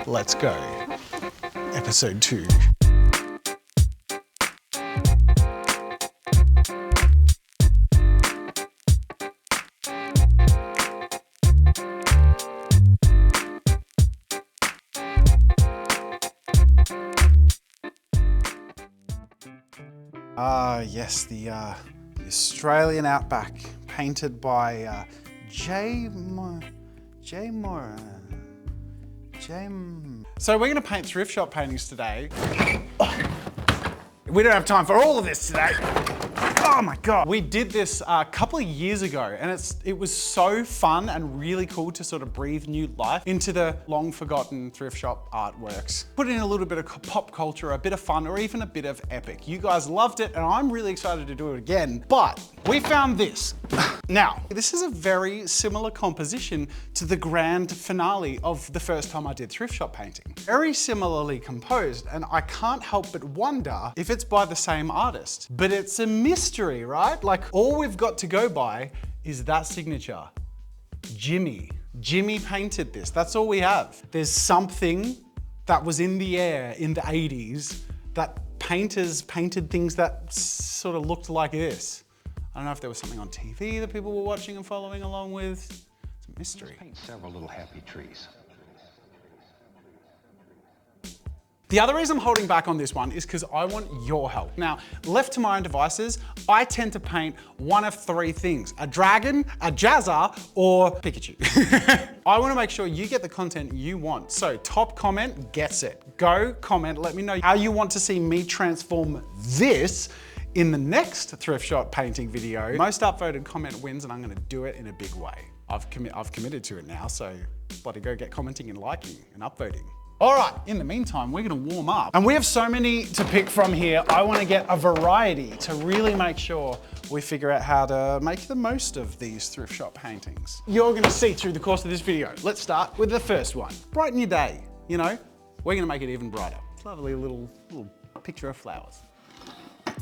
Let's go. Episode 2. Yes, the Australian outback, painted by So we're gonna paint thrift shop paintings today. We don't have time for all of this today. Oh my God. We did this a couple of years ago, and it was so fun and really cool to sort of breathe new life into the long forgotten thrift shop artworks. Put in a little bit of pop culture, a bit of fun, or even a bit of epic. You guys loved it, and I'm really excited to do it again, but we found this. Now, this is a very similar composition to the grand finale of the first time I did thrift shop painting. Very similarly composed, and I can't help but wonder if it's by the same artist. But it's a mystery, right? Like, all we've got to go by is that signature. Jimmy. Jimmy painted this. That's all we have. There's something that was in the air in the 80s that painters painted things that sort of looked like this. I don't know if there was something on TV that people were watching and following along with. It's a mystery. Let's paint several little happy trees. The other reason I'm holding back on this one is because I want your help. Now, left to my own devices, I tend to paint one of 3 things: a dragon, a Jazza, or Pikachu. I want to make sure you get the content you want. So top comment gets it. Go comment, let me know how you want to see me transform this in the next thrift shop painting video. Most upvoted comment wins, and I'm gonna do it in a big way. I've committed to it now, so bloody go get commenting and liking and upvoting. All right, in the meantime, we're gonna warm up. And we have so many to pick from here. I wanna get a variety to really make sure we figure out how to make the most of these thrift shop paintings. You're gonna see through the course of this video. Let's start with the first one. Brighten your day, you know? We're gonna make it even brighter. It's a lovely little picture of flowers.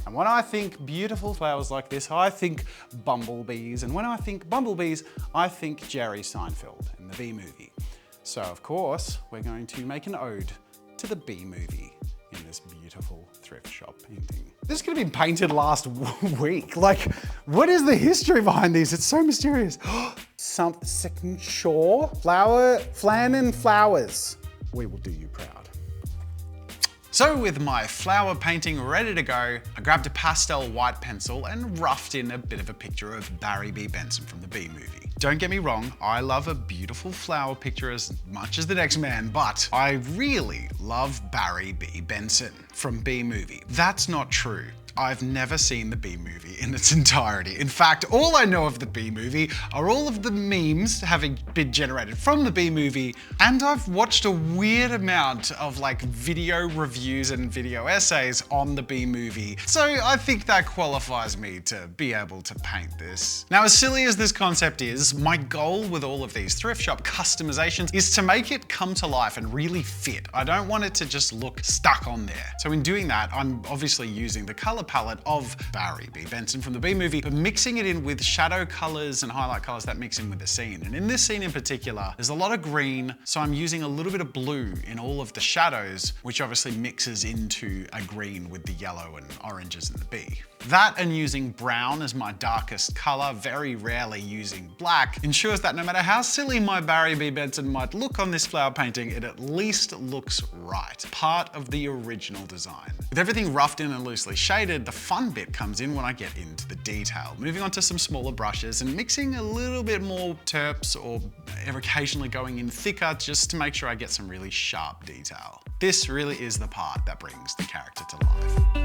And when I think beautiful flowers like this, I think bumblebees. And when I think bumblebees, I think Jerry Seinfeld in the Bee Movie. So of course, we're going to make an ode to the Bee Movie in this beautiful thrift shop painting. This could have been painted last week. Like, what is the history behind these? It's so mysterious. Something shore, flan and flowers. We will do you proud. So with my flower painting ready to go, I grabbed a pastel white pencil and roughed in a bit of a picture of Barry B. Benson from the Bee Movie. Don't get me wrong, I love a beautiful flower picture as much as the next man, but I really love Barry B. Benson from Bee Movie. That's not true. I've never seen the Bee Movie in its entirety. In fact, all I know of the Bee Movie are all of the memes having been generated from the Bee Movie, and I've watched a weird amount of like video reviews and video essays on the Bee Movie. So I think that qualifies me to be able to paint this. Now, as silly as this concept is, my goal with all of these thrift shop customizations is to make it come to life and really fit. I don't want it to just look stuck on there. So in doing that, I'm obviously using the color palette of Barry B. Benson from the Bee Movie, but mixing it in with shadow colors and highlight colors that mix in with the scene. And in this scene in particular, there's a lot of green, so I'm using a little bit of blue in all of the shadows, which obviously mixes into a green with the yellow and oranges in the bee. That and using brown as my darkest color, very rarely using black, ensures that no matter how silly my Barry B. Benson might look on this flower painting, it at least looks right. Part of the original design. With everything roughed in and loosely shaded, the fun bit comes in when I get into the detail. Moving on to some smaller brushes and mixing a little bit more terps or occasionally going in thicker just to make sure I get some really sharp detail. This really is the part that brings the character to life.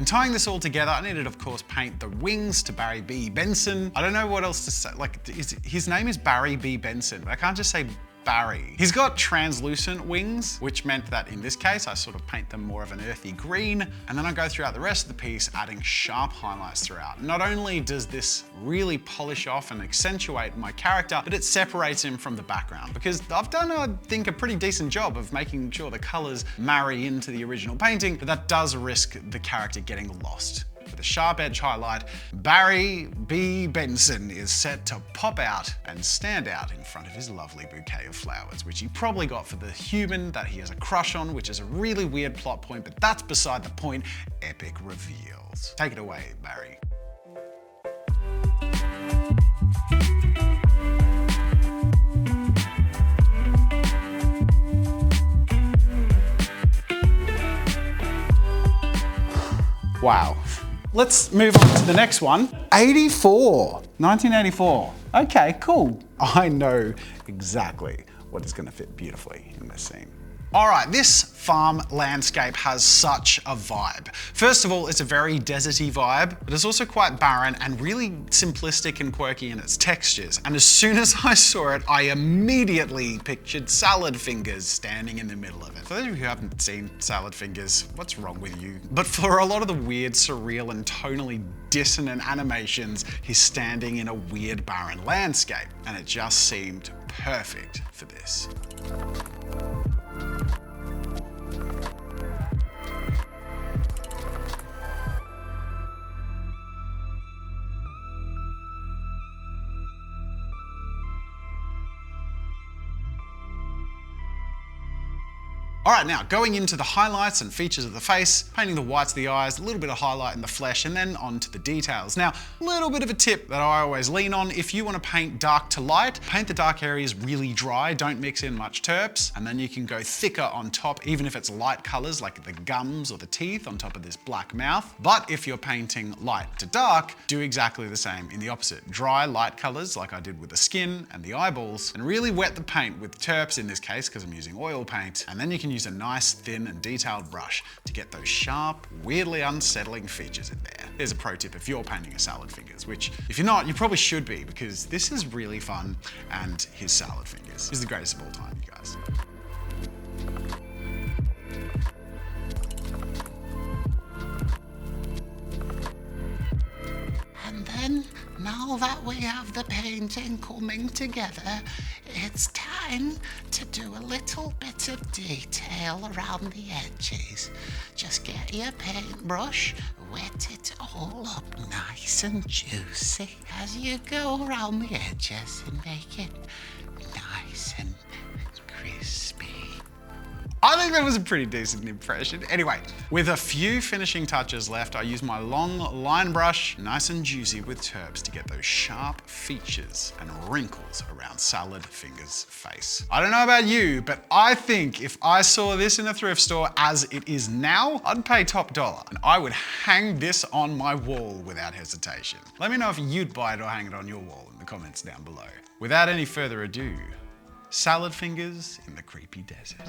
Tying this all together, I needed, of course, paint the wings to Barry B. Benson. I don't know what else to say. Like, his name is Barry B. Benson, but I can't just say Barry. He's got translucent wings, which meant that in this case, I sort of paint them more of an earthy green, and then I go throughout the rest of the piece, adding sharp highlights throughout. Not only does this really polish off and accentuate my character, but it separates him from the background, because I've done, I think, a pretty decent job of making sure the colors marry into the original painting, but that does risk the character getting lost. With a sharp edge highlight, Barry B. Benson is set to pop out and stand out in front of his lovely bouquet of flowers, which he probably got for the human that he has a crush on, which is a really weird plot point, but that's beside the point. Epic reveals. Take it away, Barry. Wow. Let's move on to the next one. 1984. Okay, cool. I know exactly what is gonna fit beautifully in this scene. All right, this farm landscape has such a vibe. First of all, it's a very deserty vibe, but it's also quite barren and really simplistic and quirky in its textures. And as soon as I saw it, I immediately pictured salad fingers standing in the middle of it. For those of you who haven't seen salad fingers, what's wrong with you? But for a lot of the weird, surreal, and tonally dissonant animations, he's standing in a weird, barren landscape. And it just seemed perfect for this. All right, now going into the highlights and features of the face, painting the whites of the eyes, a little bit of highlight in the flesh, and then on to the details. Now, a little bit of a tip that I always lean on, if you want to paint dark to light, paint the dark areas really dry, don't mix in much terps, and then you can go thicker on top, even if it's light colors like the gums or the teeth on top of this black mouth. But if you're painting light to dark, do exactly the same in the opposite. Dry, light colors like I did with the skin and the eyeballs, and really wet the paint with terps in this case, because I'm using oil paint, and then you can use a nice thin and detailed brush to get those sharp, weirdly unsettling features in there. Here's a pro tip if you're painting a salad fingers, which if you're not, you probably should be, because this is really fun, and his salad fingers is the greatest of all time, you guys. And then, now that we have the painting coming together, it's time to do a little bit of detail around the edges. Just get your paintbrush, wet it all up nice and juicy as you go around the edges and make it nice and crispy. I think that was a pretty decent impression. Anyway, with a few finishing touches left, I use my long line brush, nice and juicy with terps to get those sharp features and wrinkles around Salad Fingers' face. I don't know about you, but I think if I saw this in a thrift store as it is now, I'd pay top dollar and I would hang this on my wall without hesitation. Let me know if you'd buy it or hang it on your wall in the comments down below. Without any further ado, Salad Fingers in the Creepy Desert.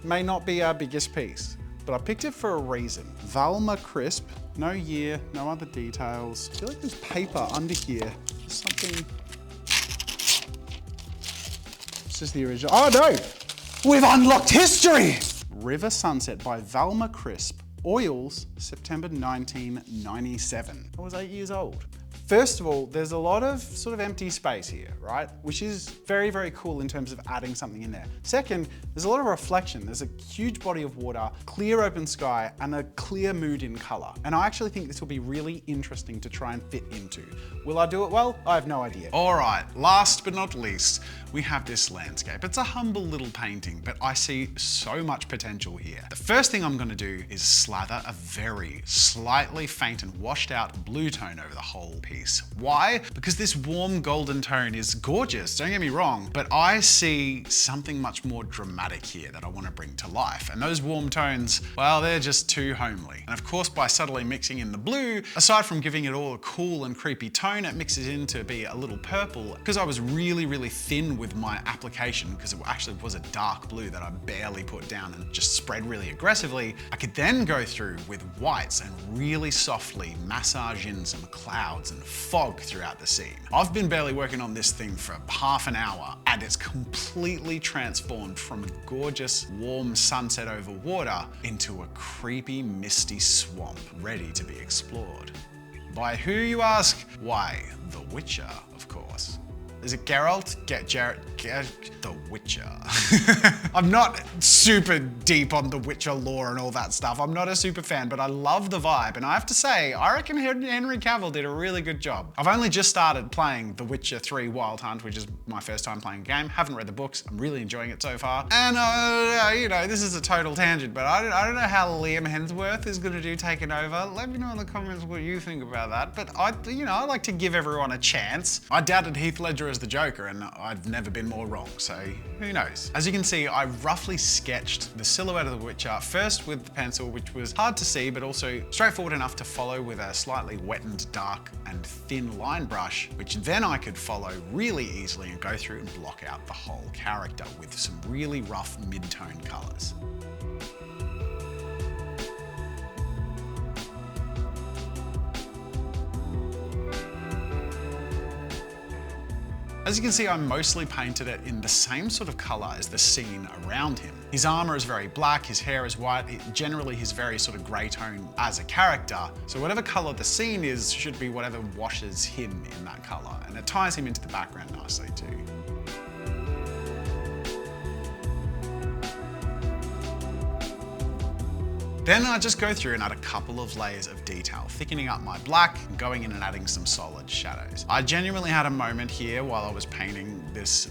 May not be our biggest piece, but I picked it for a reason. Valma Crisp, no year, no other details. I feel like there's paper under here. There's something. This is the original. Oh no! We've unlocked history! River Sunset by Valma Crisp. Oils, September 1997. I was 8 years old. First of all, there's a lot of sort of empty space here, right? Which is very, very cool in terms of adding something in there. Second, there's a lot of reflection. There's a huge body of water, clear open sky, and a clear mood in color. And I actually think this will be really interesting to try and fit into. Will I do it well? I have no idea. All right, last but not least, we have this landscape. It's a humble little painting, but I see so much potential here. The first thing I'm gonna do is slather a very slightly faint and washed out blue tone over the whole piece. piece. Why? Because this warm golden tone is gorgeous, don't get me wrong, but I see something much more dramatic here that I want to bring to life. And those warm tones, well, they're just too homely. And of course, by subtly mixing in the blue, aside from giving it all a cool and creepy tone, it mixes in to be a little purple. Because I was really, really thin with my application, because it actually was a dark blue that I barely put down and just spread really aggressively, I could then go through with whites and really softly massage in some clouds and fog throughout the scene. I've been barely working on this thing for half an hour, and it's completely transformed from a gorgeous warm sunset over water into a creepy misty swamp ready to be explored. By who, you ask? Why, The Witcher, of course. Is it Geralt? The Witcher. I'm not super deep on The Witcher lore and all that stuff. I'm not a super fan, but I love the vibe. And I have to say, I reckon Henry Cavill did a really good job. I've only just started playing The Witcher 3 Wild Hunt, which is my first time playing a game. Haven't read the books. I'm really enjoying it so far. And you know, this is a total tangent, but I don't know how Liam Hemsworth is gonna do taking over. Let me know in the comments what you think about that. But I like to give everyone a chance. I doubted Heath Ledger as the Joker, and I've never been more wrong, so who knows. As you can see, I roughly sketched the silhouette of the Witcher, first with the pencil, which was hard to see, but also straightforward enough to follow with a slightly wettened, dark and thin line brush, which then I could follow really easily and go through and block out the whole character with some really rough mid-tone colors. As you can see, I mostly painted it in the same sort of color as the scene around him. His armor is very black, his hair is white, generally he's very sort of grey tone as a character. So whatever color the scene is should be whatever washes him in that color. And it ties him into the background nicely too. Then I just go through and add a couple of layers of detail, thickening up my black and going in and adding some solid shadows. I genuinely had a moment here while I was painting this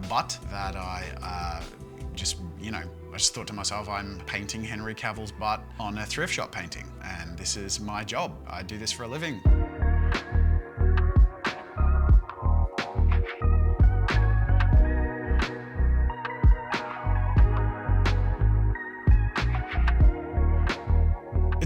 butt that I just thought to myself, I'm painting Henry Cavill's butt on a thrift shop painting, and this is my job. I do this for a living.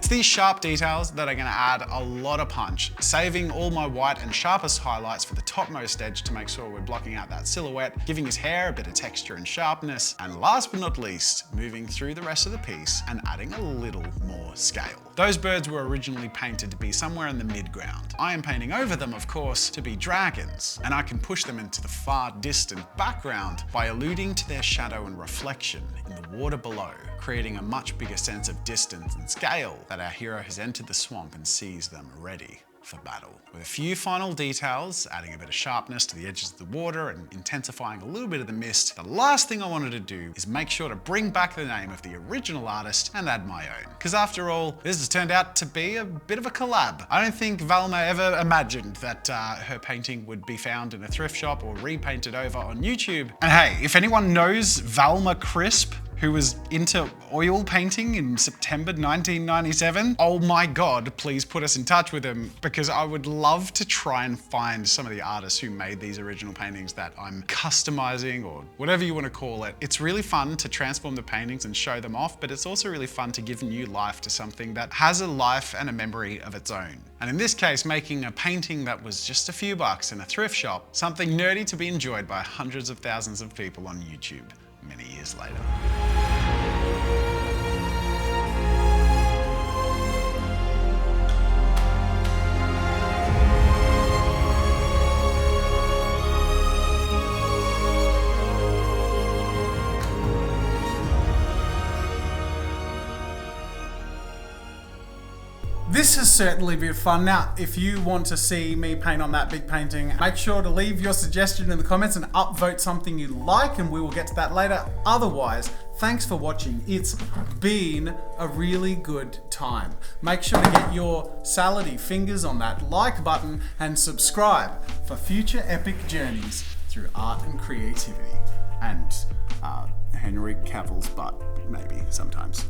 These sharp details that are going to add a lot of punch, saving all my white and sharpest highlights for the topmost edge to make sure we're blocking out that silhouette, giving his hair a bit of texture and sharpness, and last but not least, moving through the rest of the piece and adding a little more scale. Those birds were originally painted to be somewhere in the mid-ground. I am painting over them, of course, to be dragons, and I can push them into the far distant background by alluding to their shadow and reflection in the water below, creating a much bigger sense of distance and scale that our hero has entered the swamp and sees them ready for battle. With a few final details, adding a bit of sharpness to the edges of the water and intensifying a little bit of the mist, the last thing I wanted to do is make sure to bring back the name of the original artist and add my own. Because after all, this has turned out to be a bit of a collab. I don't think Valma ever imagined that her painting would be found in a thrift shop or repainted over on YouTube. And hey, if anyone knows Valma Crisp, who was into oil painting in September 1997. Oh my God, please put us in touch with him, because I would love to try and find some of the artists who made these original paintings that I'm customizing, or whatever you want to call it. It's really fun to transform the paintings and show them off, but it's also really fun to give new life to something that has a life and a memory of its own. And in this case, making a painting that was just a few bucks in a thrift shop, something nerdy to be enjoyed by hundreds of thousands of people on YouTube many years later. This has certainly been fun. Now, if you want to see me paint on that big painting, make sure to leave your suggestion in the comments and upvote something you like, and we will get to that later. Otherwise, thanks for watching. It's been a really good time. Make sure to get your salady fingers on that like button and subscribe for future epic journeys through art and creativity. And Henry Cavill's butt, maybe, sometimes.